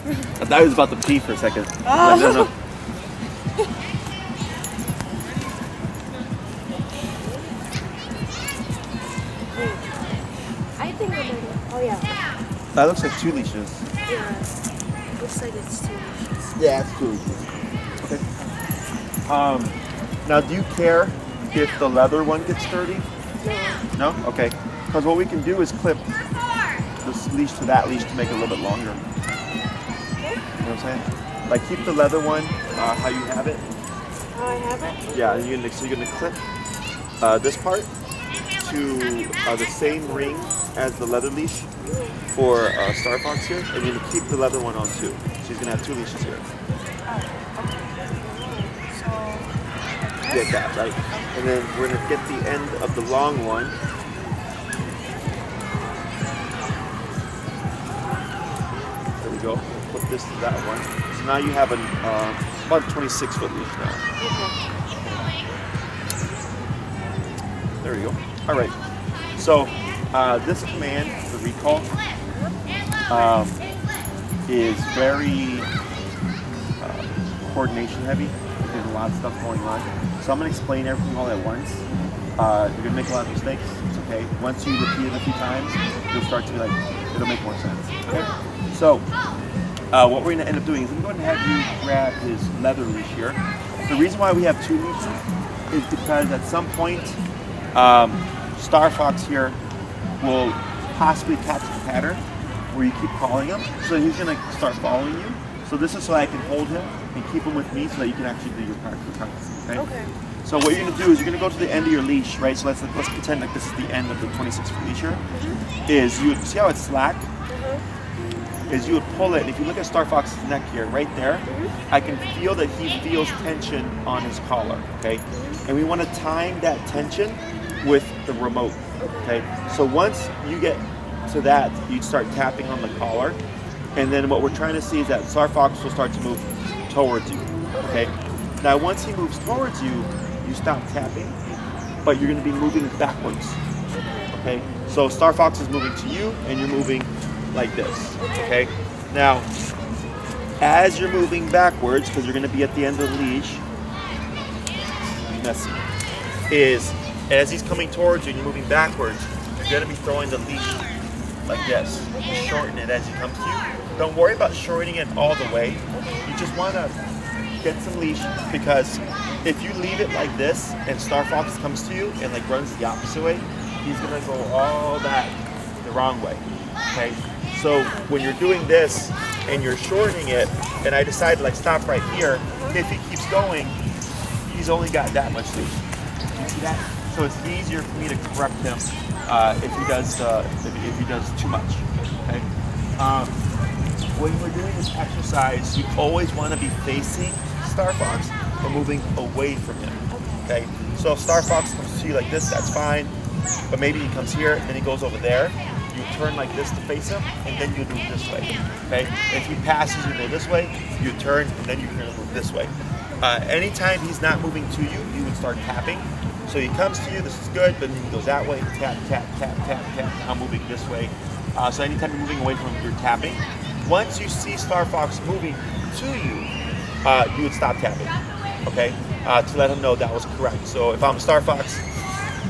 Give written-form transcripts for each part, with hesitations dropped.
I thought he was about to pee for a second. Oh. No. I think we're ready. Oh yeah. That looks like 2 leashes. Yeah. Looks like it's 2 leashes. Yeah, it's 2 leashes. Okay. Now do you care if the leather one gets dirty? No. No? Okay. Because what we can do is clip this leash to that leash to make it a little bit longer. Okay. You know what I'm saying? Like keep the leather one how you have it. How I have it? Yeah, you're gonna clip this part to the same ring as the leather leash for Starfox here, and you're gonna keep the leather one on too. So he's gonna have 2 leashes here. Oh, okay. So, Get that, right? And then we're gonna get the end of the long one. There we go. Put this to that one. So now you have about a 26-foot leash now. There you go. All right. So this command, the recall, is very coordination heavy. There's a lot of stuff going on. So I'm going to explain everything all at once. You're going to make a lot of mistakes. It's okay. Once you repeat it a few times, you'll start to be like, it'll make more sense. Okay? So what we're going to end up doing is I'm going to have you grab his leather leash here. The reason why we have 2 leashes is because at some point, Starfox here will possibly catch the pattern where you keep calling him. So he's going to start following you. So this is so I can hold him and keep him with me so that you can actually do your practice. Okay? Okay. So what you're going to do is you're going to go to the end of your leash, right? So let's pretend like this is the end of the 26-foot leash here. Is you would see how it's slack? Is you would pull it, and if you look at Starfox's neck here, right there, I can feel that he feels tension on his collar, okay? And we want to time that tension with the remote, okay? So once you get to that, you start tapping on the collar, and then what we're trying to see is that Starfox will start to move towards you, okay? Now once he moves towards you, you stop tapping, but you're going to be moving backwards, okay? So Starfox is moving to you, and you're moving like this, okay? Now, as you're moving backwards, because you're going to be at the end of the leash, messy, is as he's coming towards you and you're moving backwards, you're going to be throwing the leash like this. You shorten it as he comes to you. Don't worry about shortening it all the way. You just want to get some leash, because if you leave it like this and Starfox comes to you and like runs the opposite way, he's going to go all that the wrong way, okay? So when you're doing this and you're shortening it, and I decide to like stop right here, if he keeps going, he's only got that much leash. You see that? So it's easier for me to correct him if he does too much. Okay. When we're doing this exercise, you always want to be facing Starfox or moving away from him. Okay. So if Starfox comes to you like this, that's fine. But maybe he comes here and he goes over there. You turn like this to face him, and then you move this way. Okay. If he passes, you go this way. You turn, and then you move this way. Anytime he's not moving to you, you would start tapping. So he comes to you, this is good, but then he goes that way, tap, tap, tap, tap, tap. I'm moving this way. So anytime you're moving away from him, you're tapping. Once you see Starfox moving to you, you would stop tapping, okay? To let him know that was correct. So if I'm Starfox,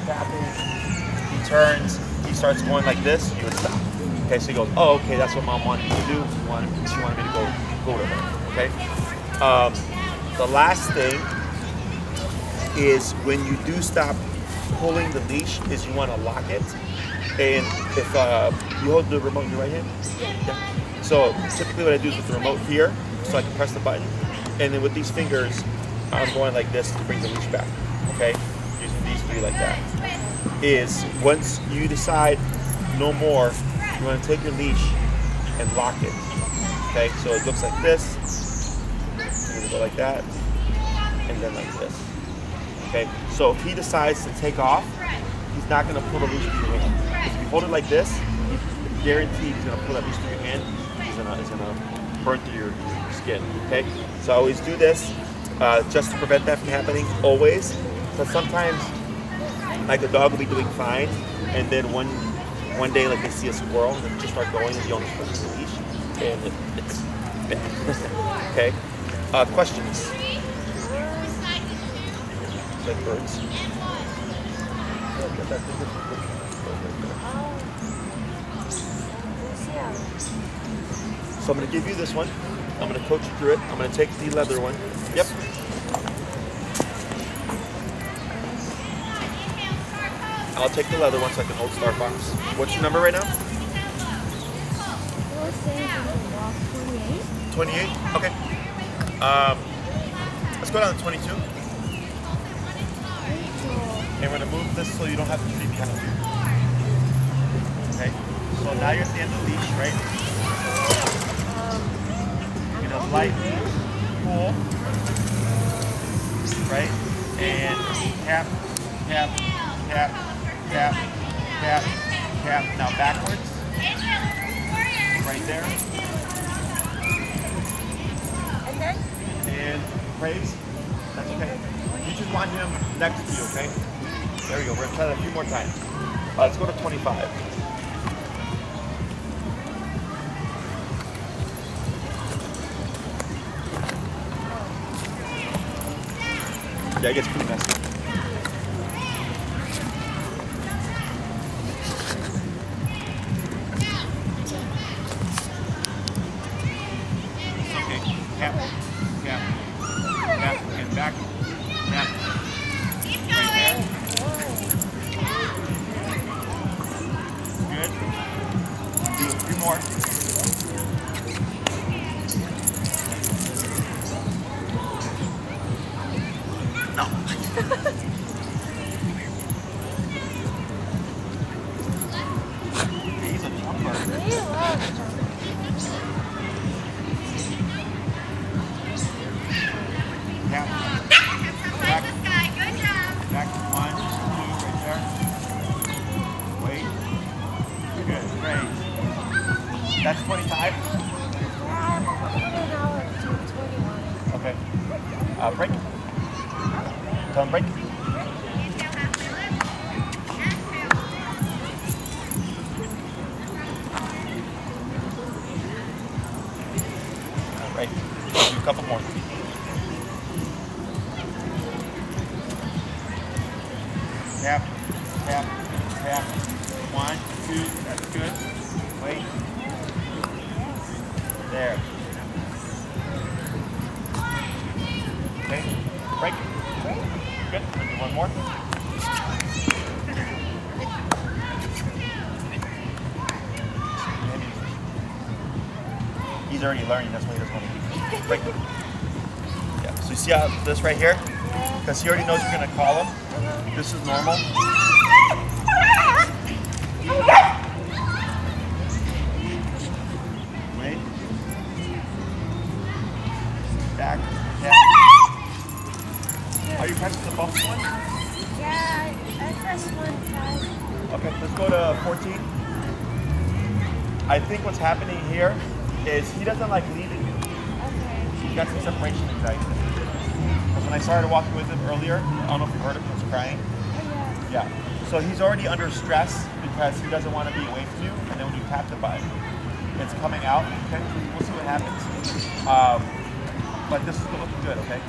tapping, he turns, he starts going like this, you would stop. Okay, so he goes, oh, okay, that's what Mom wanted me to do. She wanted me to go to her, okay? The last thing is when you do stop pulling the leash is you want to lock it. And if you hold the remote in your right hand, yeah. So typically what I do is with the remote here, so I can press the button. And then with these fingers, I'm going like this to bring the leash back, okay? Using these 3 like that. Is once you decide no more, you want to take your leash and lock it, okay? So it looks like this, you're gonna go like that, and then like this. Okay, so if he decides to take off, he's not going to pull the leash through your hand. Because if you hold it like this, he's guaranteed he's going to pull that leash through your hand. He's going to burn through your skin. Okay, so I always do this just to prevent that from happening. Always, because sometimes like a dog will be doing fine, and then one day like they see a squirrel and they just start going, and you only pull the leash, and it's Okay. Questions? Like birds. So I'm going to give you this one. I'm going to coach you through it. I'm going to take the leather one. Yep. I'll take the leather one so I can hold Starfox. What's your number right now? 28? Okay. Let's go down to 22. And we're going to move this so you don't have to treat behind you. Okay. So now you're at the end of the leash, right? You're going to light, pull, right? And tap, tap, tap, tap, tap, tap. Now backwards. Right there. And praise. That's okay. You just want him next to you, okay? There we go. We're going to try that a few more times. Let's go to 25. Yeah, it gets pretty messy. It's okay. Tap, tap, tap, and back, tap. Right there. Good. Do a few more. No. He's a jumper. Tap. Back. Back. 1, 2, right there. Wait. Good. Great. That's 25. Okay. Break. Tell him break. Right. Do a couple more. Tap, tap, tap. 1, 2. That's good. Wait. There. Okay. Break. Good. Do one more. He's already learning. That's why he doesn't want to keep break. Yeah. So you see how this right here? Because he already knows you're going to call him. This is normal. Wait. Back. Yeah. Are you pressing the bump one? Yeah, I pressed 1 time. Okay, let's go to 14. I think what's happening here is he doesn't like leaving you. Okay. He's got some separation anxiety. Because when I started walking with him earlier, I don't know if you heard him, he was crying. Oh, Yeah. So he's already under stress because he doesn't want to be away from you. And then when you tap the button, it's coming out. Okay, we'll see what happens. But this is looking good, okay?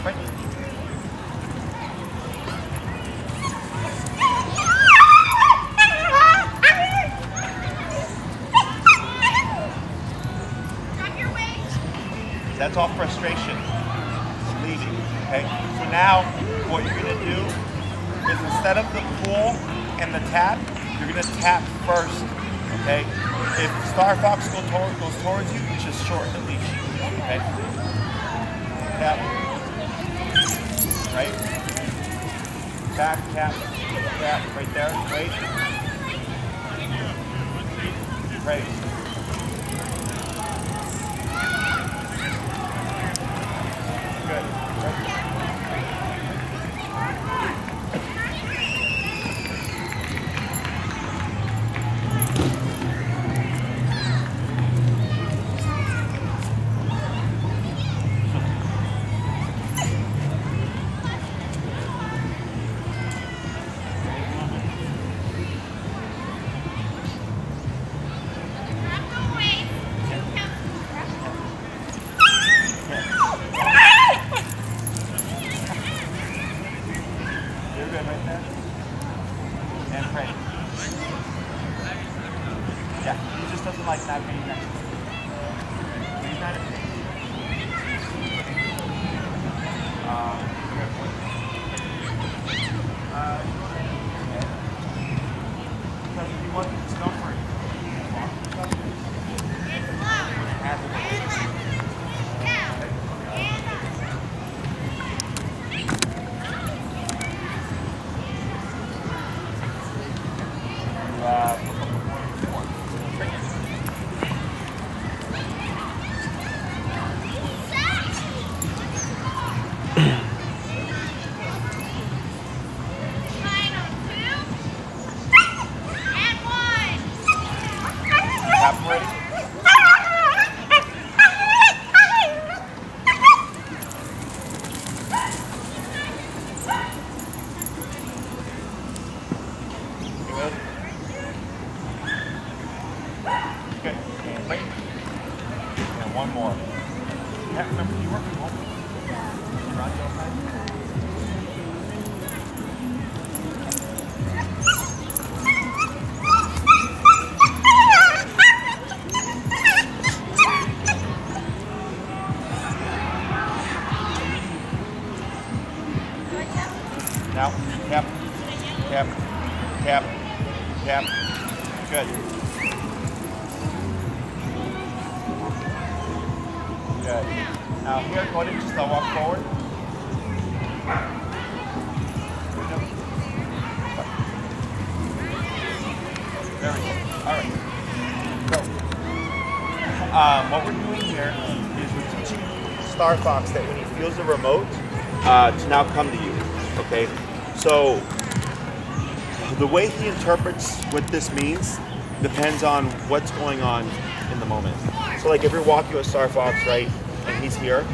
Right. That's all frustration. It's leaving, okay? So now, what you're gonna do is instead of the pull and the tap, you're gonna tap first, okay? If Starfox goes towards you, you just shorten the leash, okay? Tap, right? Tap, tap, tap, right there, wait. Right. Good. And pray. Yeah, he just doesn't like not being next to him. He's not in pain. Because if he wasn't discomfort, tap him ready? Okay, and wait. And one more. Yeah, remember you work from home? You run your outside? Now, tap, tap, tap, tap. Good. Good. Now here, go ahead and just walk forward. There we go. All right. So, what we're doing here is we're teaching Starfox that when he feels the remote, to now come to you. Okay, so the way he interprets what this means depends on what's going on in the moment. So like if you're walking with Starfox, right, and he's here,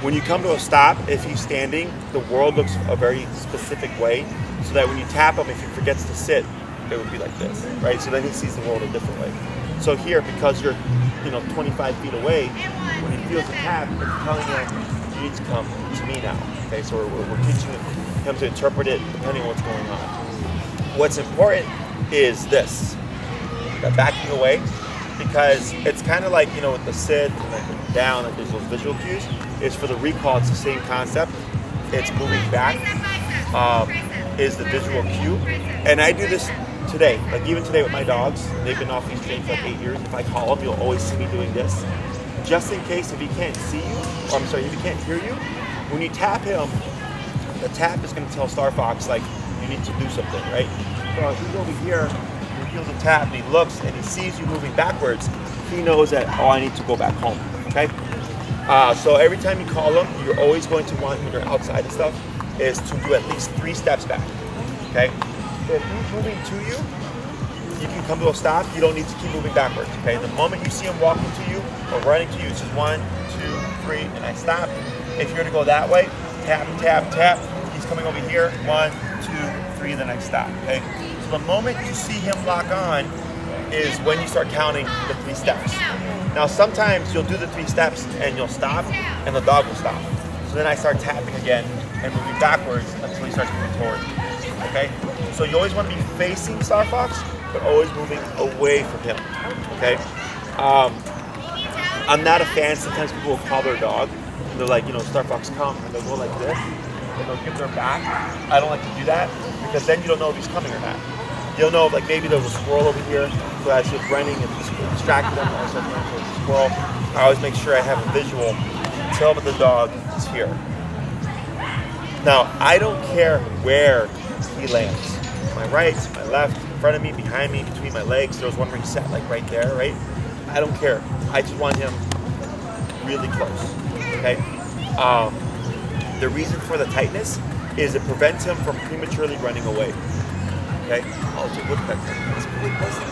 when you come to a stop, if he's standing, the world looks a very specific way, so that when you tap him, if he forgets to sit, it would be like this, right? So then he sees the world a different way. So here, because you're 25 feet away, when he feels a tap, it's telling him, you need to come to me now. Okay, so we're teaching him to interpret it depending on what's going on. What's important is this, that backing away, because it's kind of like, with the sit and like down, like there's those visual cues, is for the recall, it's the same concept. It's moving back, is the visual cue. And I do this today, like even today with my dogs, they've been off these trains for like 8 years. If I call them, you'll always see me doing this. Just in case if he can't see you, or I'm sorry, if he can't hear you, when you tap him, the tap is going to tell Starfox, like, you need to do something, right? So if he's over here, he feels a tap, and he looks, and he sees you moving backwards, he knows that, oh, I need to go back home, okay? So every time you call him, you're always going to want, when you're outside and stuff, is to do at least 3 steps back, okay? So if he's moving to you, you can come to a stop, you don't need to keep moving backwards, okay? The moment you see him walking to you or running to you, it's just 1, 2, 3, and I stop. If you're gonna go that way, tap, tap, tap. He's coming over here, 1, 2, 3, then I stop, okay? So the moment you see him lock on is when you start counting the 3 steps. Now sometimes you'll do the 3 steps and you'll stop and the dog will stop. So then I start tapping again and moving backwards until he starts moving towards me, okay? So you always wanna be facing Starfox, but always moving away from him, okay? I'm not a fan, sometimes people will call their dog, and they're like, Starfox come, and they'll go like this, and they'll give their back. I don't like to do that, because then you don't know if he's coming or not. You'll know, like maybe there's a squirrel over here, so as he's running and distracted them, I start running towards the squirrel. I always make sure I have a visual, tell them the dog is here. Now, I don't care where he lands. My right, my left, in front of me, behind me, between my legs. There was one where he sat like right there, right? I don't care. I just want him really close, okay? The reason for the tightness is it prevents him from prematurely running away, okay? Oh, it's a woodpecker. It's a woodpecker.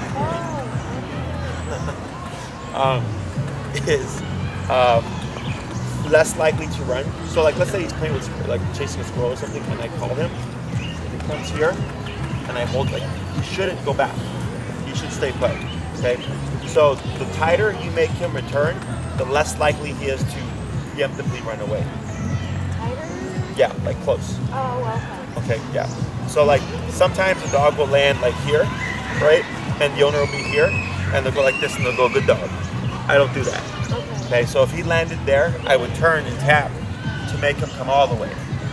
Is less likely to run. So like, let's say he's playing with, like chasing a squirrel or something, and I call him, and he comes here, and I hold, like, he shouldn't go back. He should stay put, okay? So the tighter you make him return, the less likely he is to preemptively run away. Tighter? Yeah, like close. Oh, okay. Okay, yeah. So like sometimes the dog will land like here, right? And the owner will be here, and they'll go like this, and they'll go, good dog. I don't do that. Okay, so if he landed there, I would turn and tap to make him come all the way.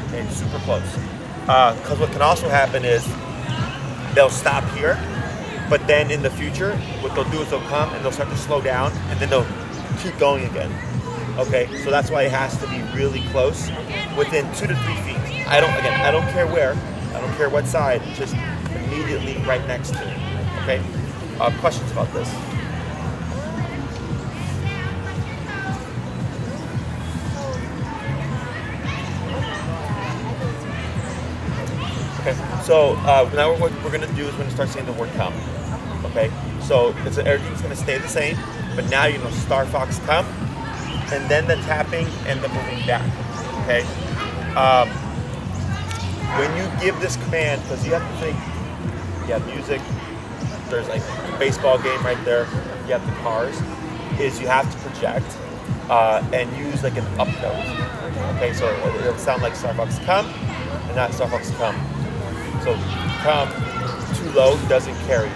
Okay, super close. Because what can also happen is they'll stop here, but then in the future, what they'll do is they'll come and they'll start to slow down, and then they'll keep going again. Okay, so that's why it has to be really close, within 2 to 3 feet. I don't care where, I don't care what side, just immediately right next to it. Okay, questions about this? Okay, so now what we're going to do is we're going to start saying the word come. Okay, so everything's going to stay the same, but now you know Starfox come, and then the tapping and the moving back. Okay, when you give this command, because you have to think, you have music, there's like a baseball game right there, you have the cars, is you have to project and use like an up note. Okay, so it'll sound like Starfox come, and not Starfox come. So come too low doesn't carry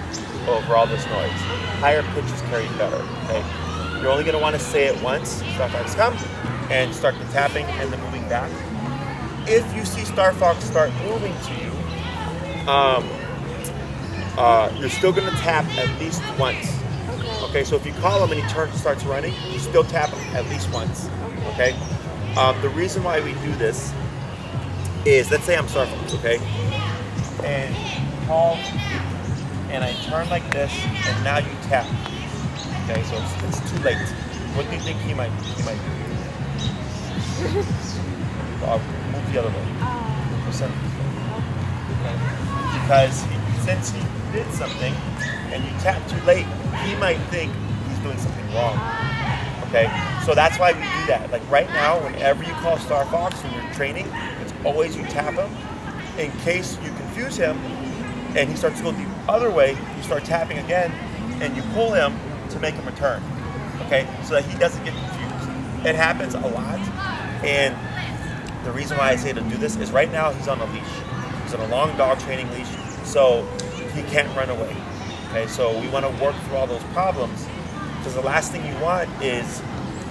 over all this noise. Higher pitches carry better. Okay, you're only going to want to say it once, Starfox come, and start the tapping and the moving back. If you see Starfox start moving to you, you're still going to tap at least once. Okay, so if you call him and he starts running, you still tap him at least once. Okay, the reason why we do this is, let's say I'm Starfox, okay, and call, and I turn like this, and now you tap. Okay, so it's too late. What do you think he might do? I'll move the other way. Because since he did something and you tap too late, he might think he's doing something wrong. Okay, so that's why we do that. Like right now, whenever you call Starfox when you're training, it's always you tap him. In case you confuse him and he starts to go the other way, you start tapping again and you pull him to make him return. Okay, so that he doesn't get confused. It happens a lot, and the reason why I say to do this is right now he's on a leash. He's on a long dog training leash, so he can't run away. Okay, so we want to work through all those problems, because the last thing you want is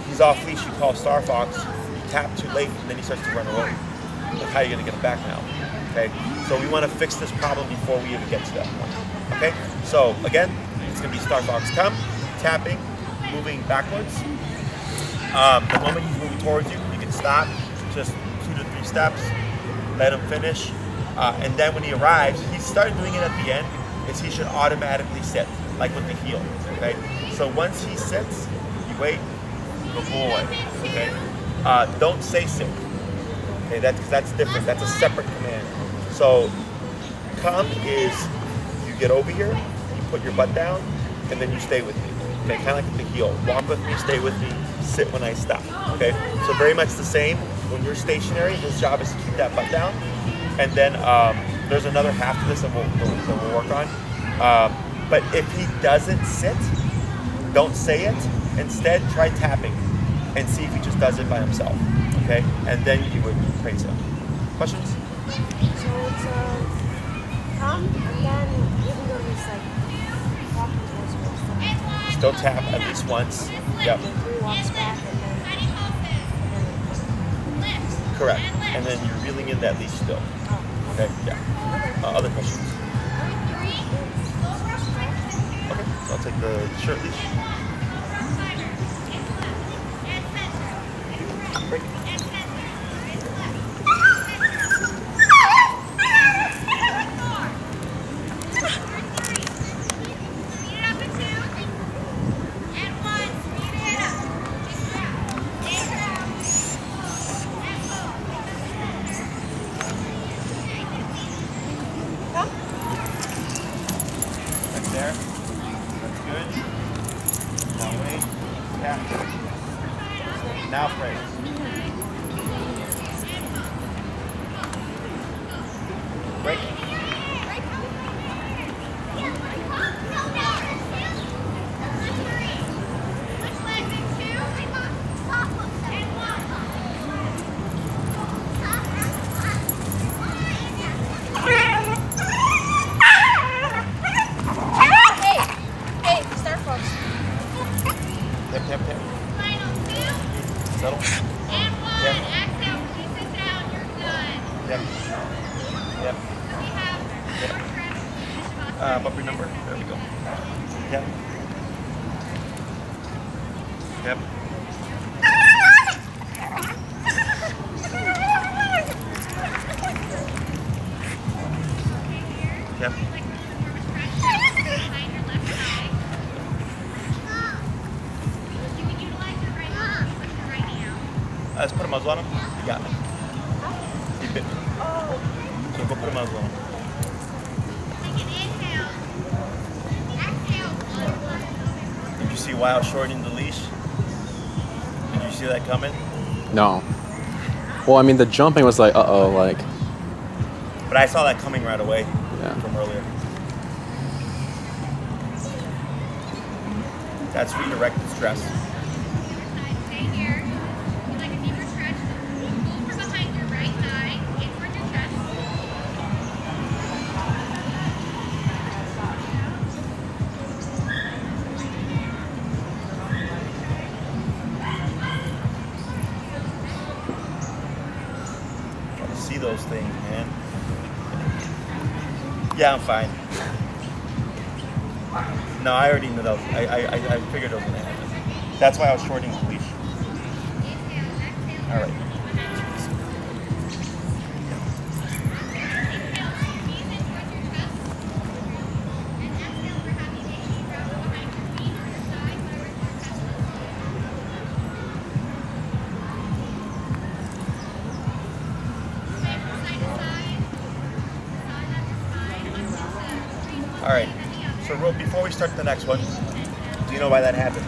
he's off leash, you call Starfox, you tap too late, and then he starts to run away. Like, how are you going to get him back now? Okay, so we want to fix this problem before we even get to that point. Okay, so again, it's going to be Starfox come, tapping, moving backwards. The moment he's moving towards you, you can stop, just 2 to 3 steps, let him finish, and then when he arrives, he started doing it at the end, is he should automatically sit, like with the heel. Okay, so once he sits, you wait, go away. Okay, don't say sit. Okay, that's different. That's a separate command. So come is you get over here, you put your butt down, and then you stay with me. Okay, kind of like the heel. Walk with me, stay with me, sit when I stop. Okay, so very much the same. When you're stationary, his job is to keep that butt down. And then there's another half to this that we'll work on. But if he doesn't sit, don't say it. Instead, try tapping and see if he just does it by himself. Okay, and then you would praise him. Questions? So it's come, and then even though he's like walking towards me, Still tap at least once. Yep. he walks back, and then Correct. And then you're reeling in that leash still. Okay. Yeah. Other questions? Okay. So I'll take the short leash. Break. There. That's good. Puppy number. There we go. Yep. Yep. Yep. Let's put a muzzle on him. You got me. He bit me. So go put a muzzle on him. Did you see why I was shortening the leash? Did you see that coming? No. Well, I mean, the jumping was like, uh-oh, like... But I saw that coming right away Yeah. from earlier. That's redirected stress. See those things, man. Yeah, I'm fine. No, I already knew that. I figured it was gonna happen. That's why I was shortening the leash. All right. All right. So, before we start the next one, do you know why that happened?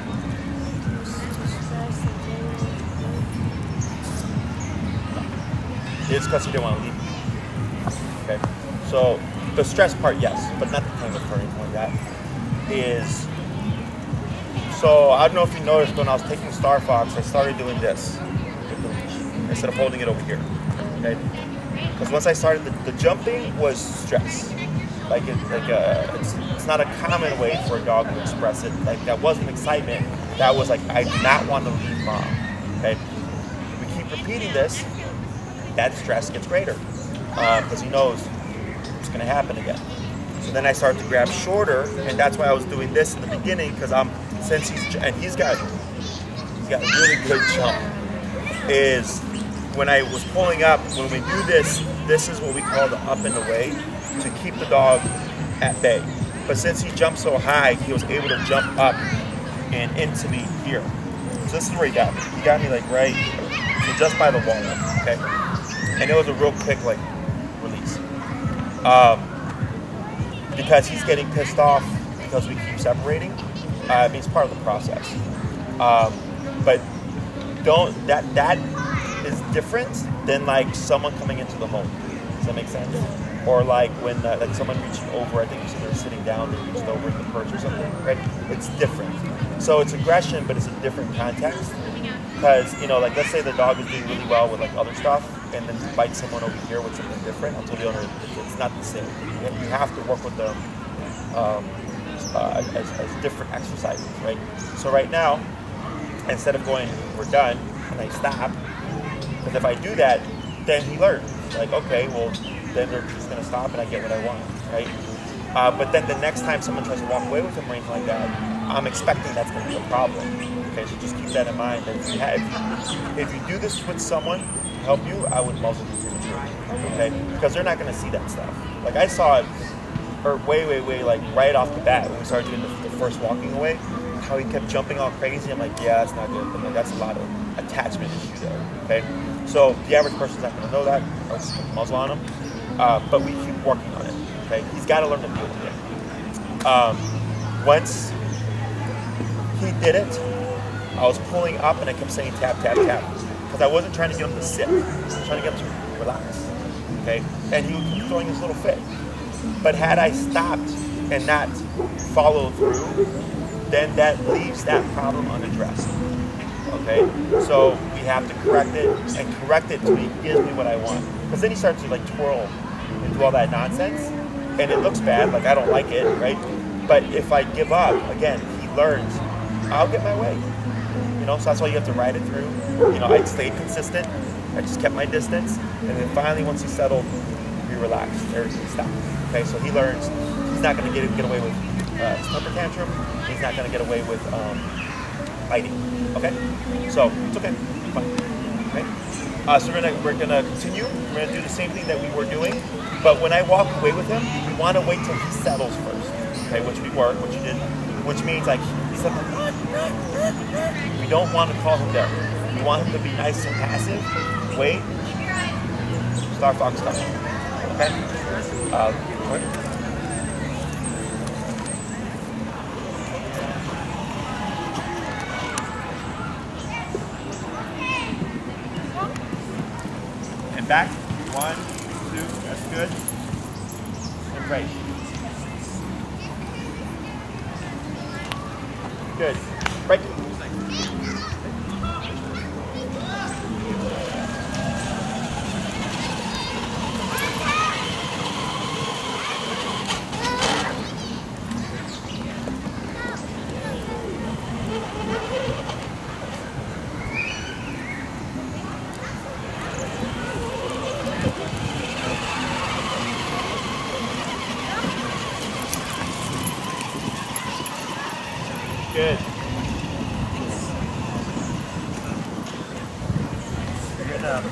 It's because he didn't want to leave. Okay. So the stress part, yes, but not the tangle part or anything like that. Is so I don't know if you noticed when I was taking Starfox, I started doing this with the leash instead of holding it over here. Okay. Because once I started, the jumping was stress. It's not a common way for a dog to express it. Like that wasn't excitement. That was like I do not want to leave mom. Okay. We keep repeating this. That stress gets greater because he knows it's going to happen again. So then I started to grab shorter, and that's why I was doing this in the beginning because he's got a really good jump. Is when I was pulling up, when we do this is what we call the up and away to keep the dog at bay. But since he jumped so high, he was able to jump up and into me here. So this is where he got me. He got me like right, so just by the wall, okay? And it was a real quick like release. Because he's getting pissed off because we keep separating. I mean, it's part of the process. But that is different than like someone coming into the home. Does that make sense? Or like when like someone reaching over, I think you said they were sitting down, they reached over in the purse or something, right? It's different. So it's aggression, but it's a different context. Because, you know, like let's say the dog is doing really well with like other stuff and then bites someone over here with something different. I'll tell the owner it's not the same. You have to work with them as different exercises, right? So right now, instead of going, we're done, and I stop, because if I do that, then he learns. Like, okay, well, then they're just going to stop and I get what I want, right? But then the next time someone tries to walk away with him or anything like that, I'm expecting that's going to be a problem. Okay, so just keep that in mind. That if you do this with someone to help you, I would muzzle you prematurely, okay? Because they're not going to see that stuff. Like I saw it, or way, like right off the bat when we started doing the first walking away, how he kept jumping all crazy. I'm like, yeah, that's not good. I'm like, that's a lot of attachment issue there, okay? So the average person's not going to know that. I'll just put the muzzle on him. But we keep working on it, okay? He's got to learn to deal with it. Once he did it, I was pulling up and I kept saying tap, tap, tap. Because I wasn't trying to get him to sit. I was trying to get him to relax, okay? And he would keep throwing his little fit. But had I stopped and not followed through, then that leaves that problem unaddressed. Okay? So we have to correct it and correct it till he gives me what I want. Because then he starts to like twirl and do all that nonsense. And it looks bad, like I don't like it, right? But if I give up, again, he learns, I'll get my way. You know, so that's why you have to ride it through. You know, I stayed consistent. I just kept my distance. And then finally, once he settled, we relaxed. Everything stopped. Okay, so he learns, He's not going to get away with temper tantrum. He's not going to get away with biting. Okay, so it's okay. Fine. Okay. So we're gonna continue. We're gonna do the same thing that we were doing, but when I walk away with him, we want to wait till he settles first. Okay, which you did, which means like he's like, we don't want to call him there. We want him to be nice and passive. Wait. Starfox coming. Okay. And back. 1, 2. That's good. And right. Good. Right. Good. Good enough.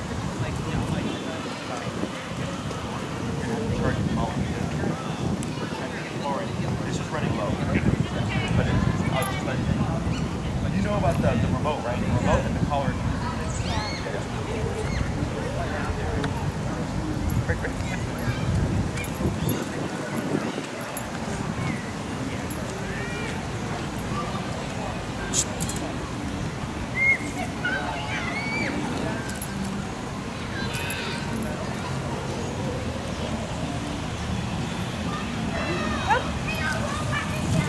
This is running low. But I'll just let you know about the remote, right? The remote and the collar.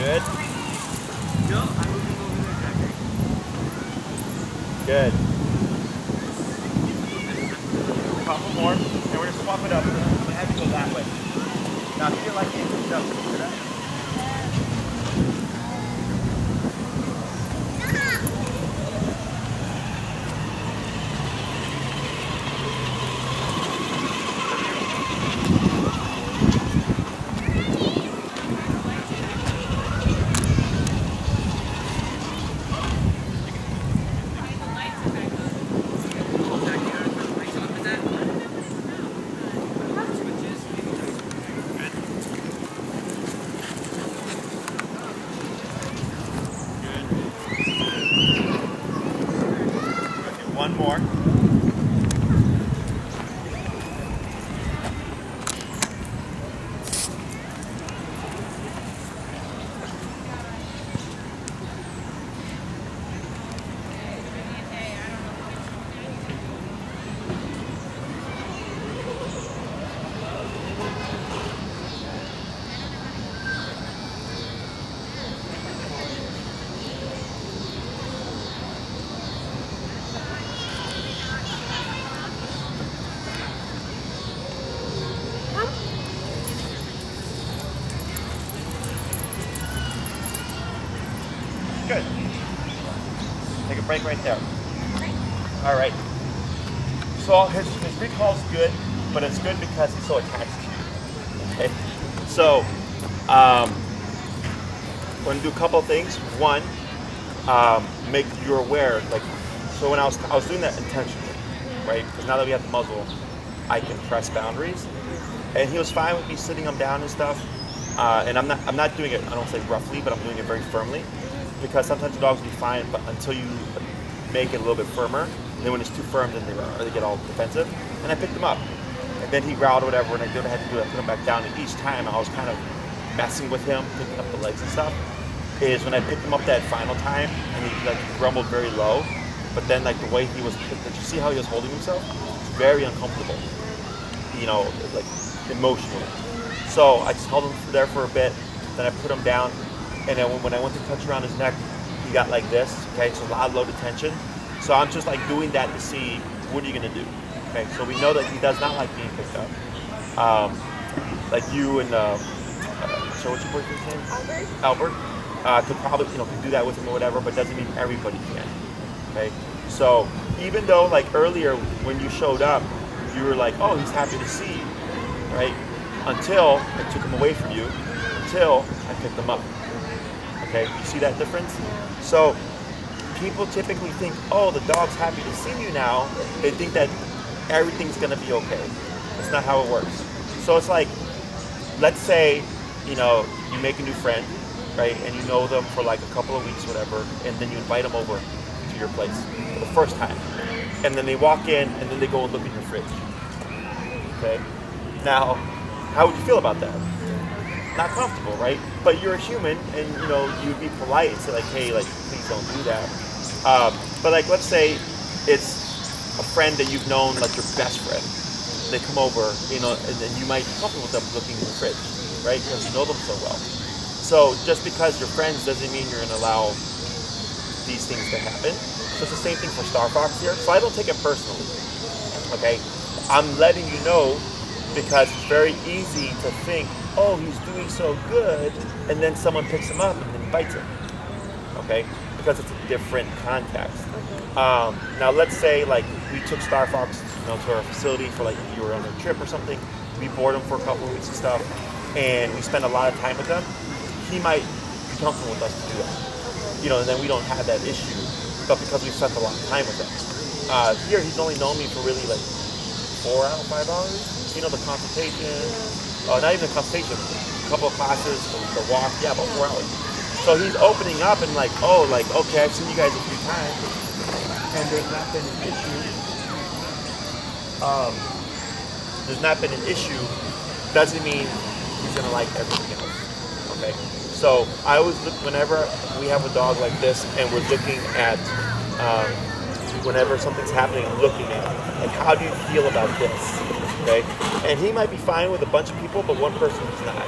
Good. Good. A couple more, and we're gonna swap it up. I'm gonna have you go that way. Now, if you feel like it, go. One more. Good. Take a break right there. All right. So his recall's good, but it's good because he's so attached to you. Okay. So we're gonna do a couple of things. One, make you aware. Like, so when I was doing that intentionally, right? Because now that we have the muzzle, I can press boundaries, and he was fine with me sitting him down and stuff. And I'm not doing it, I don't say roughly, but I'm doing it very firmly, because sometimes the dogs will be fine, but until you make it a little bit firmer, and then when it's too firm, then they get all defensive. And I picked him up, and then he growled or whatever, and I did what I had to do. I put him back down, and each time I was kind of messing with him, picking up the legs and stuff. Is when I picked him up that final time, and he like grumbled very low, but then like the way he was, did you see how he was holding himself? It's very uncomfortable, you know, like emotionally. So I just held him there for a bit, then I put him down, and then when I went to touch around his neck, he got like this, okay, so a lot of low detention. So I'm just like doing that to see, what are you gonna do? Okay, so we know that he does not like being picked up. Like you and, so what's your boyfriend's name? Albert. Could probably, could do that with him or whatever, but doesn't mean everybody can, okay? So even though like earlier when you showed up, you were like, oh, he's happy to see you, right? Until I took him away from you, until I pick them up. Okay, you see that difference? So people typically think, oh, the dog's happy to see you now. They think that everything's gonna be okay. That's not how it works. So it's like, let's say, you know, you make a new friend, right? And you know them for like a couple of weeks, whatever, and then you invite them over to your place for the first time. And then they walk in and then they go and look in your fridge. Okay? Now, how would you feel about that? Not comfortable, right? But you're a human and you know, you'd be polite and say like, hey, like, please don't do that. But like, let's say it's a friend that you've known, like your best friend. They come over, you know, and then you might be comfortable with them looking in the fridge, right? Because you know them so well. So just because you're friends doesn't mean you're gonna allow these things to happen. So it's the same thing for Starfox here. So I don't take it personally, okay? I'm letting you know because it's very easy to think, oh, he's doing so good, and then someone picks him up and then bites him, okay? Because it's a different context. Now let's say like we took Starfox, you know, to our facility for like you were on a trip or something. We board him for a couple of weeks and stuff, and we spend a lot of time with him. He might be comfortable with us to do that, you know, and then we don't have that issue. But because we spent a lot of time with him, here he's only known me for really like 4 hours, 5 hours. You know, the consultation, not even the consultation, a couple of classes, the walk, yeah, about 4 hours. So he's opening up and like, oh, like, okay, I've seen you guys a few times, and there's not been an issue. There's not been an issue, doesn't mean he's gonna like everything else, okay? So I always look, whenever we have a dog like this and we're looking at, whenever something's happening, I'm looking at it, like, how do you feel about this, okay? And he might be fine with a bunch of people, but one person is not,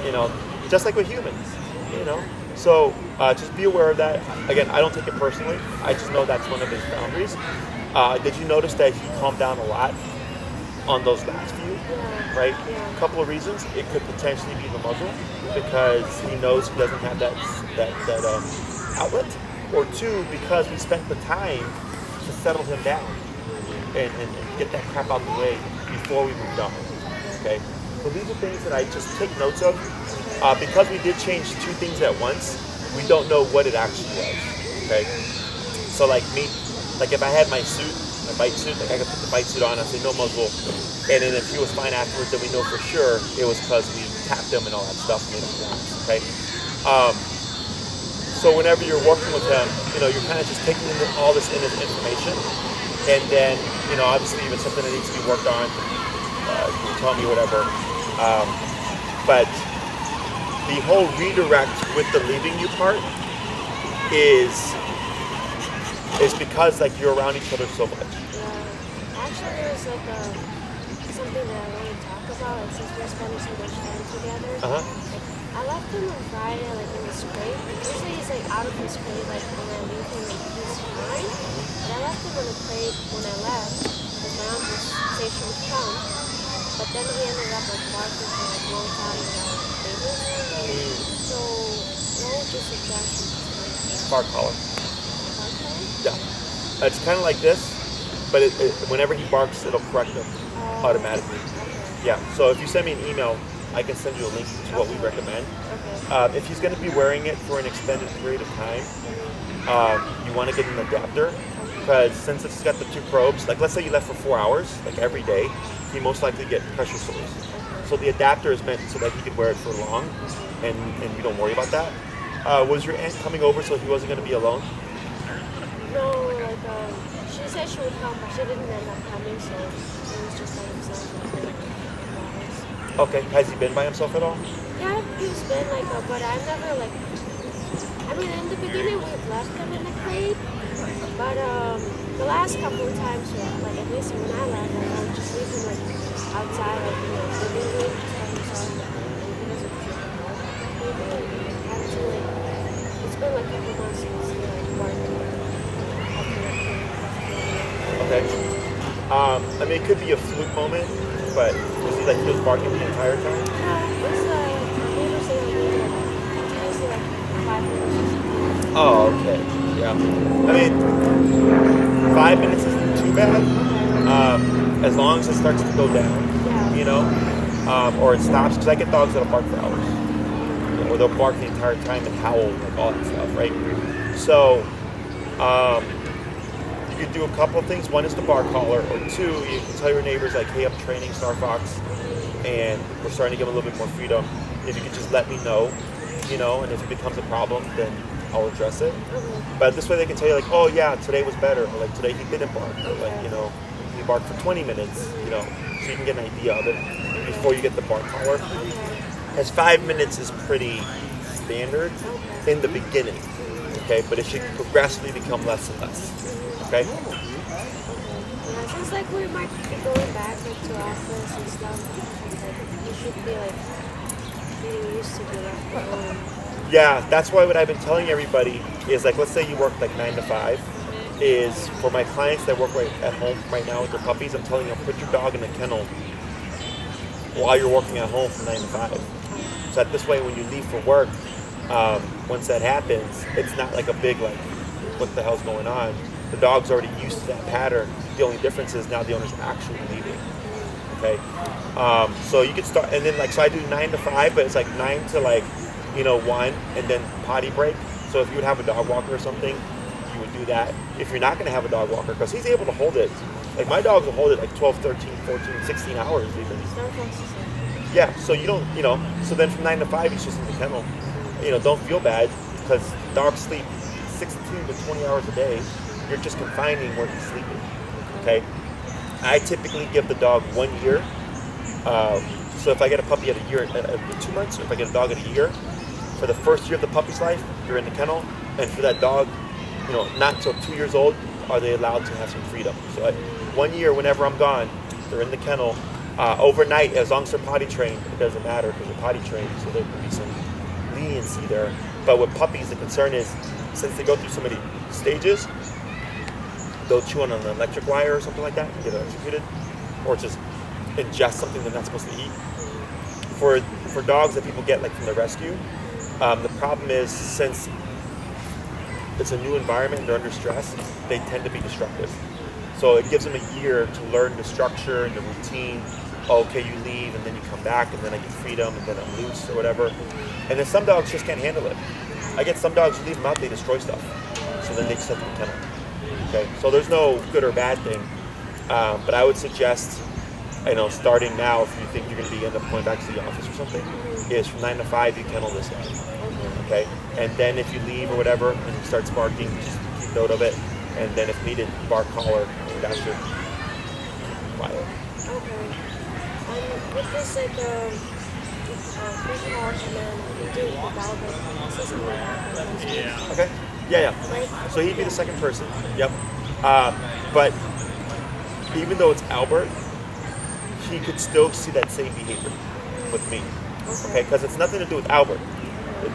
you know, just like with humans, you know? So just be aware of that. Again, I don't take it personally. I just know that's one of his boundaries. Did you notice that he calmed down a lot on those last few, right? A couple of reasons. It could potentially be the muzzle because he knows he doesn't have that outlet, or two, because we spent the time to settle him down and get that crap out the way before we moved on, okay? So these are things that I just take notes of. Because we did change two things at once, we don't know what it actually was, okay? So like me, like if I had my suit, my bite suit, like I could put the bite suit on, I'd say no muzzle, and then if he was fine afterwards, then we know for sure it was because we tapped him and all that stuff and made him relax, okay? So whenever you're working with him, you know, you're kind of just taking all this in as information, and then, you know, obviously if it's something that needs to be worked on, you can tell me whatever. But the whole redirect with the leaving you part is because like you're around each other so much. Yeah. Actually, there's like something that I want to talk about. And since we're spending so much time together, like, I left him on Friday, like in his crate. Usually he's like out of his crate, like when I leave him, like he's fine. But I left him on the crate when I left because my mom was safe she would come. But then he ended up like barking for like a long time without babies. So what would you suggest? Bark collar. Bark collar? Yeah. It's kind of like this, but whenever he barks, it'll correct him automatically. Okay. Yeah. So if you send me an email, I can send you a link to what we recommend. Okay. If he's going to be wearing it for an extended period of time, you want to get an adapter, because since it's got the two probes, like let's say you left for 4 hours, like every day, he most likely get pressure sores. So the adapter is meant so that he could wear it for long, and you don't worry about that. Was your aunt coming over so he wasn't going to be alone? No, like she said she would come, but she didn't end up coming, so it was just by himself. Okay. Has he been by himself at all? Yeah, he's been like, but I've never like. I mean, in the beginning we've left him in the crate, but the last couple of times, like at least when I left, like, I would just leave him like outside, like in the living room, just by himself. And he doesn't feel well. Actually, it's been like a couple months since he like barked. Okay. I mean, it could be a fluke moment, but was he like he was barking the entire time? It's maybe say like 5 minutes. Oh, okay. Yeah. I mean, 5 minutes isn't too bad. As long as it starts to go down, you know, or it stops, because I get dogs that'll bark for hours. or they'll bark the entire time and howl, like all that stuff, right? So you could do a couple of things. One is the bark collar, or two, you can tell your neighbors like, hey, I'm training Starfox and we're starting to give them a little bit more freedom. If you could just let me know, and if it becomes a problem, then I'll address it. But this way they can tell you like, oh yeah, today was better, or like today he didn't bark, or like, he barked for 20 minutes, so you can get an idea of it before you get the bark collar. As 5 minutes is pretty standard in the beginning, okay? But it should progressively become less and less, okay? Yeah, since like we might be going back like, to office and stuff, like you should be like getting used to the left home. Yeah, that's why what I've been telling everybody is like, let's say you work like 9 to 5, is for my clients that work right at home right now with their puppies, I'm telling them, put your dog in the kennel while you're working at home from 9 to 5. So that this way when you leave for work, once that happens, it's not like a big like, what the hell's going on? The dog's already used to that pattern. The only difference is now the owner's actually leaving. Okay, so you could start, and then like, so I do 9 to 5, but it's like 9 to like, 1, and then potty break. So if you would have a dog walker or something, you would do that. If you're not going to have a dog walker, because he's able to hold it, like my dogs will hold it like 12, 13, 14, 16 hours even. Starfox is like, Yeah, so you don't, so then from 9 to 5, he's just in the kennel. Don't feel bad, because dogs sleep 16 to 20 hours a day. You're just confining where he's sleeping, okay? I typically give the dog 1 year. So if I get a puppy at a year, at 2 months, or if I get a dog at a year, for the first year of the puppy's life, you're in the kennel, and for that dog, not until 2 years old are they allowed to have some freedom. So at 1 year, whenever I'm gone, they're in the kennel. Overnight, as long as they're potty trained, it doesn't matter because they're potty trained, so there can be some leniency there. But with puppies, the concern is, since they go through so many stages, they'll chew on an electric wire or something like that and get electrocuted, or just ingest something they're not supposed to eat. For dogs that people get like from the rescue, the problem is, since it's a new environment, they're under stress, they tend to be destructive. So it gives them a year to learn the structure and the routine. Okay, you leave and then you come back and then I get freedom and then I'm loose or whatever. And then some dogs just can't handle it. I get some dogs, you leave them out, they destroy stuff. So then they just have to be kennel. Okay, so there's no good or bad thing. But I would suggest, starting now, if you think you're going to end up going back to the office or something, is from 9 to 5 you kennel this guy. Okay, and then if you leave or whatever and he starts barking, just keep note of it. And then if needed, bark collar, that's your quiet. okay. With this like free talk and then you do the Bible, say something like that. Okay. Yeah. Right? So he'd be the second person. Yep. But even though it's Albert, he could still see that same behavior with me. Okay, because it's nothing to do with Albert.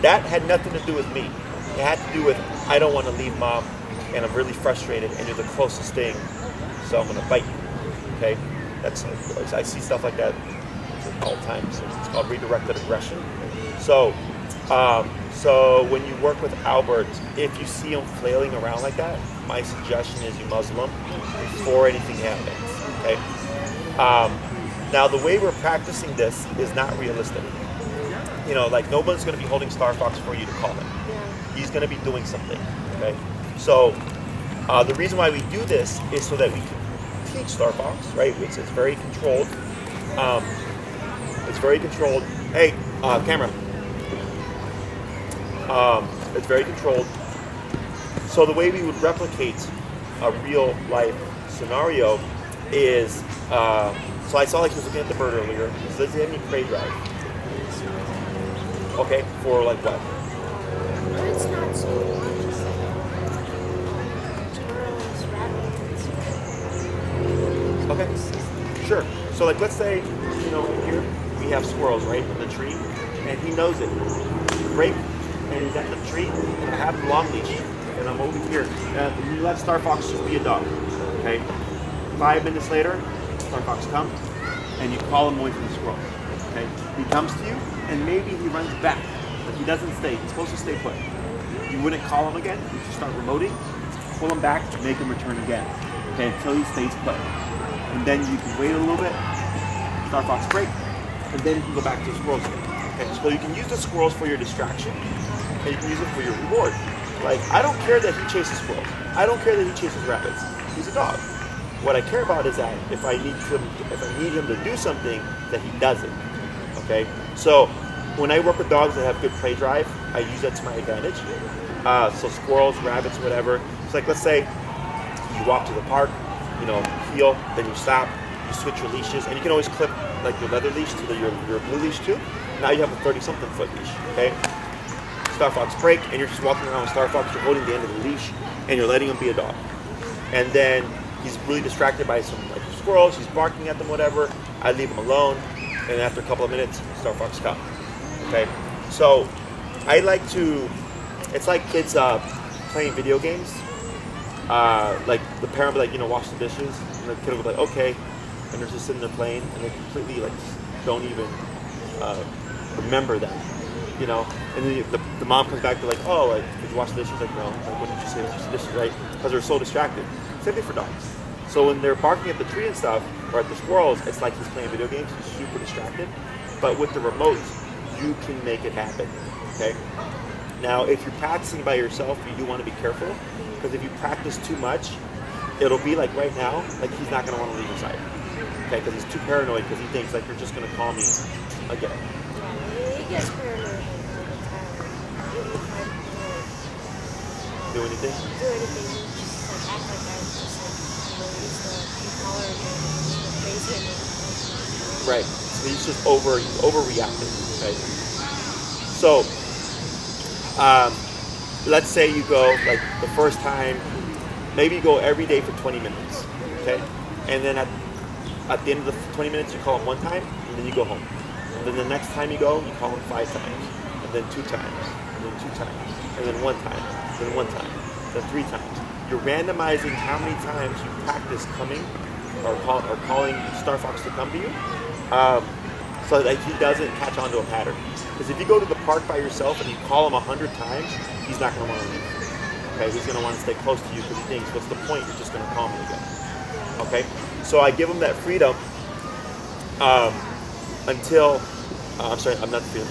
That had nothing to do with me. It had to do with, I don't want to leave mom, and I'm really frustrated, and you're the closest thing, so I'm going to bite you. Okay, I see stuff like that all the time. So it's called redirected aggression. So when you work with Albert, if you see him flailing around like that, my suggestion is you muzzle him before anything happens. Okay. Now the way we're practicing this is not realistic. Like no one's going to be holding Starfox for you to call him. He's going to be doing something. Okay. So the reason why we do this is so that we can teach Starfox, right? Which is very controlled. It's very controlled. Hey, camera. It's very controlled. So the way we would replicate a real life scenario is, so I saw like he was looking at the bird earlier. Does he have any prey drive? Okay, for like what? It's not so much, just like turtles, rabbits. Okay, sure. So like let's say, here we have squirrels, right, in the tree, and he knows it. Break, and he's at the tree, and I have the long leash, and I'm over here. You let Starfox just be a dog, okay? 5 minutes later, Starfox comes, and you call him away from the squirrel, okay? He comes to you, and maybe he runs back, but he doesn't stay. He's supposed to stay put. You wouldn't call him again. You just start remoting, pull him back, make him return again, okay, until he stays put. And then you can wait a little bit, Starfox break, and then you can go back to the squirrels again. Okay, so you can use the squirrels for your distraction, and you can use it for your reward. Like, I don't care that he chases squirrels. I don't care that he chases rabbits. He's a dog. What I care about is that if I need him to do something, that he does it. Okay, so when I work with dogs that have good play drive, I use that to my advantage. So squirrels, rabbits, whatever. It's like, let's say you walk to the park, you know, heel, then you stop, you switch your leashes, and you can always clip like your leather leash to your blue leash too. Now you have a 30-something foot leash. Okay. Starfox break, and you're just walking around with Starfox. You're holding the end of the leash, and you're letting him be a dog. And then he's really distracted by some like squirrels. He's barking at them, whatever. I leave him alone, and after a couple of minutes, Starfox come. Okay, so I like to. It's like kids playing video games. Like the parent will be like, you know, wash the dishes, and the kid will be like, okay, and they're just sitting there playing, and they completely like don't even remember that. You know, and then the mom comes back to like, oh, like, did you wash the dishes? Like, no. Like, what did you say? Wash the dishes, right? Because they're so distracted. Same thing for dogs. So when they're barking at the tree and stuff, or at the squirrels, it's like he's playing video games. He's super distracted. But with the remote, you can make it happen. Okay. Now, if you're practicing by yourself, you do want to be careful, because if you practice too much, it'll be like right now, like he's not going to want to leave your side. Okay, because he's too paranoid, because he thinks like you're just going to call me again. Yeah, he gets paranoid. Do anything? Do anything, just like act like I just like use the collar and crazy and right. So he's just overreacting. Okay. So let's say you go like the first time, maybe you go every day for 20 minutes. Okay. And then at the end of the 20 minutes, you call him one time, and then you go home. And then the next time you go, you call him 5 times, and then 2 times, and then 2 times, and then 1 time. Then 1 time, then 3 times. You're randomizing how many times you practice coming or calling Starfox to come to you, so that he doesn't catch on to a pattern. Because if you go to the park by yourself and you call him 100 times, he's not going to want to leave. Okay, he's going to want to stay close to you because he thinks, what's the point? You're just going to call me again. Okay, so I give him that freedom until. I'm sorry, I'm not freedom.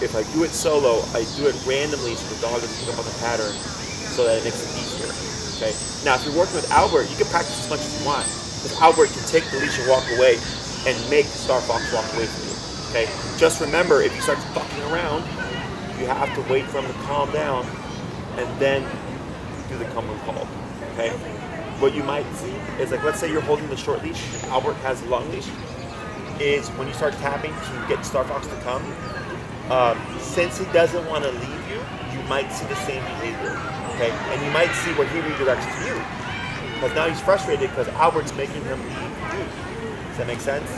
If I do it solo, I do it randomly so the dog doesn't pick up on the pattern, so that it makes it easier. Okay. Now, if you're working with Albert, you can practice as much as you want, because Albert can take the leash and walk away, and make Starfox walk away from you. Okay. Just remember, if you start fucking around, you have to wait for him to calm down, and then do the come when called. Okay. What you might see is like, let's say you're holding the short leash, and Albert has the long leash. Is when you start tapping to get Starfox to come, since he doesn't want to leave you, you might see the same behavior, okay? And you might see where he redirects to you, because now he's frustrated because Albert's making him leave you. Does that make sense?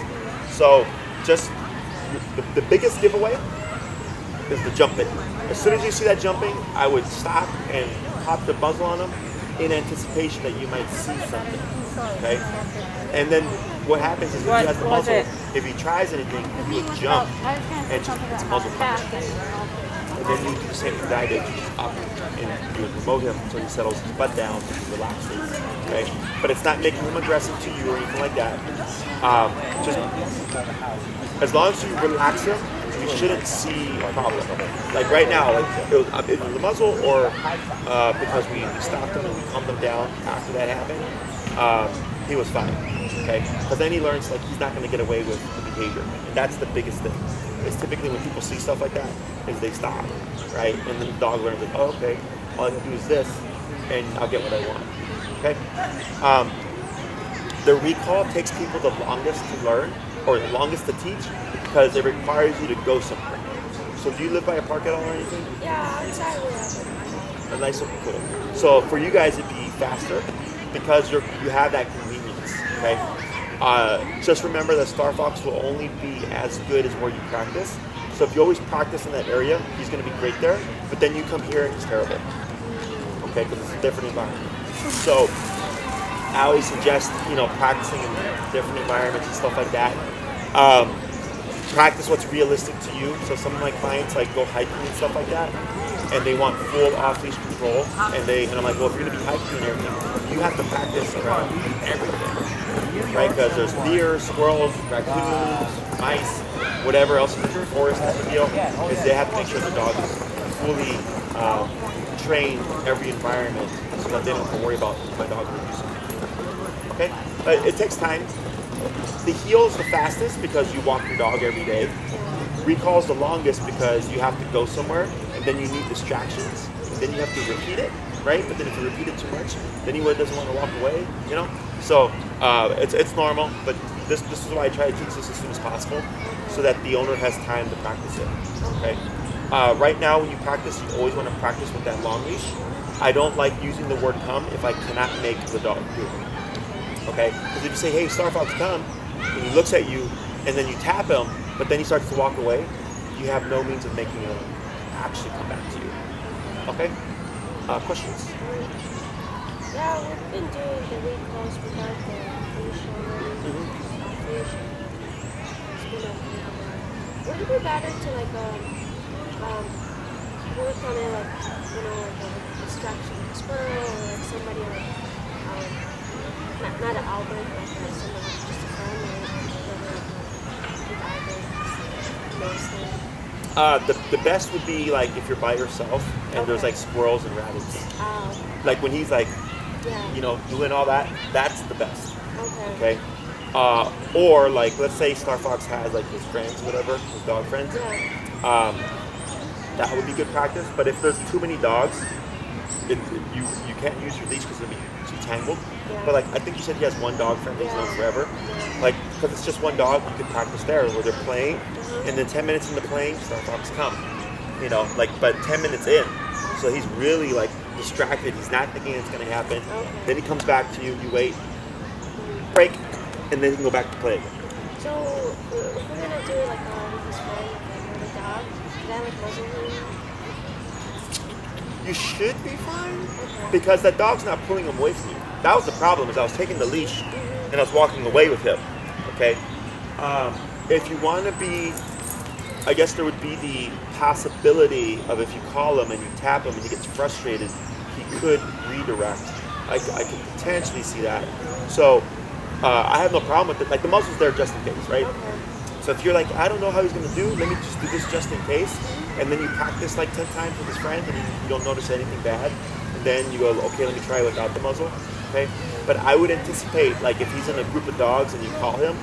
So, just the biggest giveaway is the jumping. As soon as you see that jumping, I would stop and pop the muzzle on him in anticipation that you might see something, okay? And then what happens is if he has the muzzle, if he tries anything, he would jump and just it's a muzzle punch. And then you do the same thing that I did, you just up and you would promote him until he settles his butt down and he relaxes, okay? But it's not making him aggressive to you or anything like that. Just as long as you relax him, you shouldn't see a problem. Like right now, like it was the muzzle, or because we stopped him and we calmed him down after that happened, he was fine. Okay, because then he learns like he's not going to get away with the behavior, and that's the biggest thing. It's typically when people see stuff like that, is they stop, right? And then the dog learns like, oh, okay, all I can do is this, and I'll get what I want. Okay. The recall takes people the longest to learn, or the longest to teach, because it requires you to go somewhere. So do you live by a park at all or anything? Yeah, outside we have A nice little pool. So for you guys, it'd be faster because you have that convenience. Okay. Just remember that Starfox will only be as good as where you practice. So if you always practice in that area, he's going to be great there. But then you come here and he's terrible. Okay, because it's a different environment. So I always suggest, practicing in different environments and stuff like that. Practice what's realistic to you. So some of my clients go hiking and stuff like that, and they want full off-leash control. And I'm like, well, if you're gonna be hiking and everything, you have to practice around everything, right? Because there's deer, squirrels, raccoons, mice. whatever else is in the forest type of deal, is they have to make sure the dog is fully trained every environment so that they don't have to worry about my dog will do something. Okay? But it takes time. The heel is the fastest because you walk your dog every day. Recall is the longest because you have to go somewhere and then you need distractions and then you have to repeat it, right? But then if you repeat it too much, then he doesn't want to walk away, you know? So it's normal, but this is why I try to teach this as soon as possible so that the owner has time to practice it, okay? Right now when you practice, you always want to practice with that long leash. I don't like using the word come if I cannot make the dog do it, okay? Because if you say, hey, Starfox, come, and he looks at you and then you tap him, but then he starts to walk away, you have no means of making him actually come back to you, okay? Questions? Yeah, we've been doing the recalls without the leash already. Leash. It's been okay. Would it be better to work on it like a distraction squirrel or like somebody not an Albert, like someone just a friend or Albert The best would be like if you're by yourself and there's like squirrels and rabbits. Like when he's like, doing all that, that's the best. Okay. Or like, let's say Starfox has like his friends, whatever, his dog friends. That would be good practice. But if there's too many dogs, you can't use your leash because it'll be too tangled. But like, I think you said he has one dog friend that he's known forever. Like, because it's just one dog, you could practice there where they're playing, and then 10 minutes into playing, Starfox come. But 10 minutes in, so he's really like distracted. He's not thinking it's going to happen. Then he comes back to you. You wait, break, and then he can go back to play again. So if we're gonna do it like with his friend, like with a dog, can I like muzzle him? You should be fine because that dog's not pulling him away from you. That was the problem. Is I was taking the leash and I was walking away with him. Okay. If you want to be, I guess there would be the possibility of if you call him and you tap him and he gets frustrated, he could redirect. I could potentially see that. So I have no problem with it. Like the muzzle's there just in case, right? So if you're like, I don't know how he's going to do, let me just do this just in case. And then you practice like 10 times with his friend and you don't notice anything bad. And then you go, okay, let me try without the muzzle. Okay. But I would anticipate like if he's in a group of dogs and you call him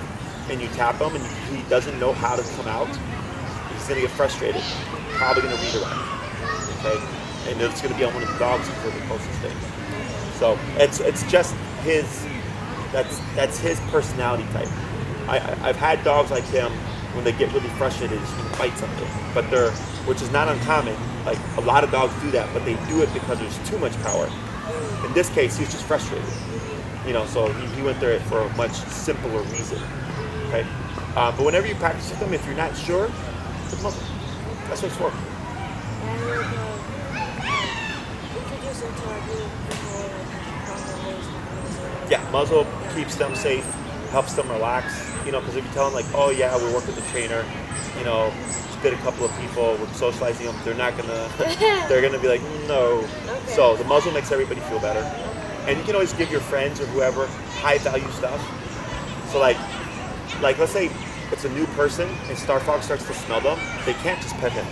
and you tap him and he doesn't know how to come out, he's going to get frustrated. Probably going to redirect. Okay. And it's going to be on one of the dogs for the closest thing. So it's just his, that's his personality type. I've had dogs like him when they get really frustrated, just want to fight something, which is not uncommon. Like a lot of dogs do that, but they do it because there's too much power. In this case, he's just frustrated, so he went there for a much simpler reason. Okay, but whenever you practice with them, if you're not sure, put muzzle. That's what it's for. And introduce him to our group before Yeah, muzzle keeps them safe, helps them relax. Because if you tell them like, oh yeah, we work with the trainer, just did a couple of people, we're socializing them, they're not gonna, they're gonna be like, no. So the muzzle makes everybody feel better. And you can always give your friends or whoever high value stuff. So like let's say it's a new person and Starfox starts to smell them, they can't just pet him.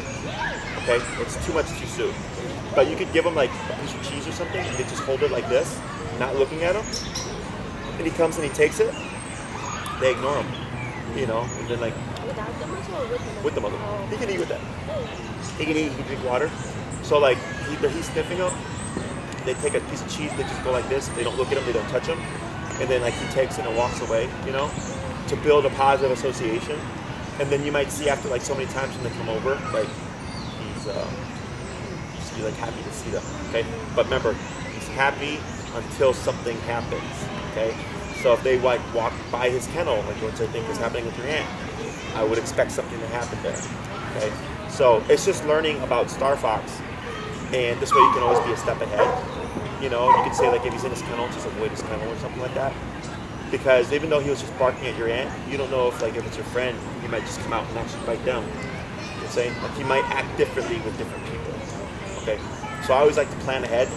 Okay, it's too much too soon. But you could give them like a piece of cheese or something, and they just hold it like this, not looking at him. And he comes and he takes it. They ignore him, and then like without the muzzle or with the muzzle? with the muzzle. Oh. He can eat with that. He can eat. He can drink water. So like he's sniffing them. They take a piece of cheese. They just go like this. They don't look at him. They don't touch him. And then like he takes it and walks away. To build a positive association. And then you might see after like so many times when they come over, like he's like happy to see them. Okay, but remember, he's happy until something happens. Okay. So if they like walk by his kennel, like what I think is happening with your aunt, I would expect something to happen there. Okay, so it's just learning about Starfox, and this way you can always be a step ahead. You can say like if he's in his kennel, just avoid his kennel or something like that. Because even though he was just barking at your aunt, you don't know if like if it's your friend, he might just come out and actually bite them. You know what I'm saying? Like he might act differently with different people. Okay, so I always like to plan ahead.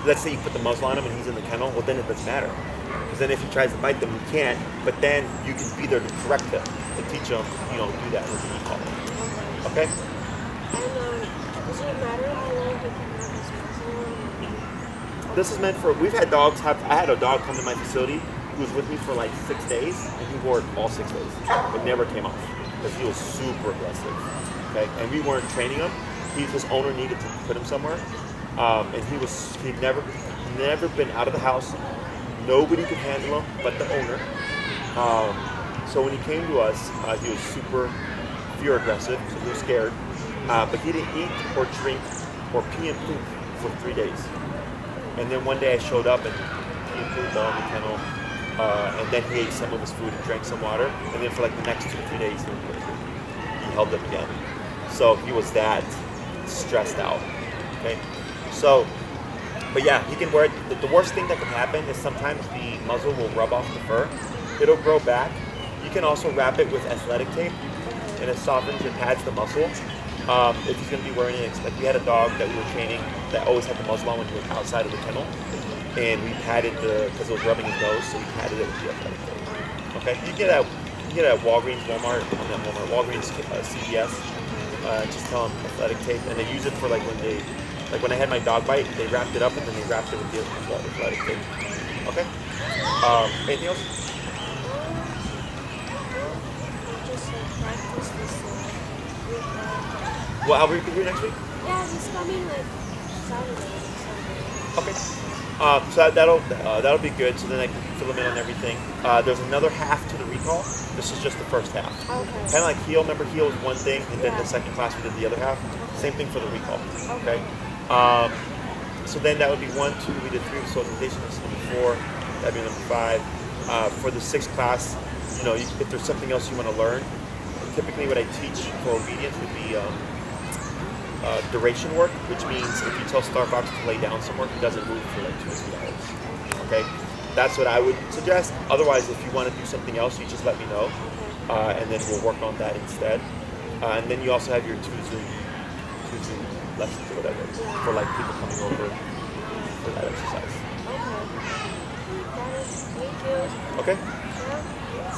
let's say you put the muzzle on him and he's in the kennel, well then it doesn't matter. Because then if he tries to bite them, you can't. But then you can be there to correct him, to teach him, do that with the recall. Okay? And does it matter how long he can have his muzzle? This is meant for, we've had dogs I had a dog come to my facility who was with me for like 6 days, and he wore it all 6 days. It never came off because he was super aggressive. Okay? And we weren't training him. His owner needed to put him somewhere. And he'd never been out of the house. Nobody could handle him but the owner. So when he came to us, he was super fear aggressive, so we were scared. But he didn't eat or drink or pee and poop for 3 days. And then one day I showed up and he pooped all in the kennel. And then he ate some of his food and drank some water. And then for like the next 2 or 3 days, he held up again. So he was that stressed out. Okay. So, but yeah, he can wear it. The worst thing that can happen is sometimes the muzzle will rub off the fur. It'll grow back. You can also wrap it with athletic tape, and it softens and pads the muscle. If he's going to be wearing it, like we had a dog that we were training that always had the muzzle on when he was outside of the kennel, and we padded because it was rubbing his nose, so we padded it with the athletic tape. Okay, you can get it at Walgreens, Walgreens, CVS. Just tell them athletic tape, and they use it for like when I had my dog bite, they wrapped it up and then they wrapped it with the athletic tape. Okay. Anything else? Just practice this week. Well, I'll be here next week. Yeah, he's coming like Saturday or Sunday. Okay. So that'll be good. So then I can fill them in on everything. There's another half to the recall. This is just the first half. Okay. Kind of like heel. Remember, heel is one thing, and then the second class we did the other half. Same thing for the recall. Okay. So then that would be 1, 2. We did 3 with socialization. That's number 4. That'd be number 5. For the 6th class, if there's something else you want to learn, typically what I teach for obedience would be duration work, which means if you tell Starfox to lay down somewhere, he doesn't move for like 2 or 3 hours. Okay, that's what I would suggest. Otherwise, if you want to do something else, you just let me know, and then we'll work on that instead. And then you also have your 2 Zoom lessons or whatever for like people coming over for that exercise. Okay. Got it. Thank you. Okay. Yeah.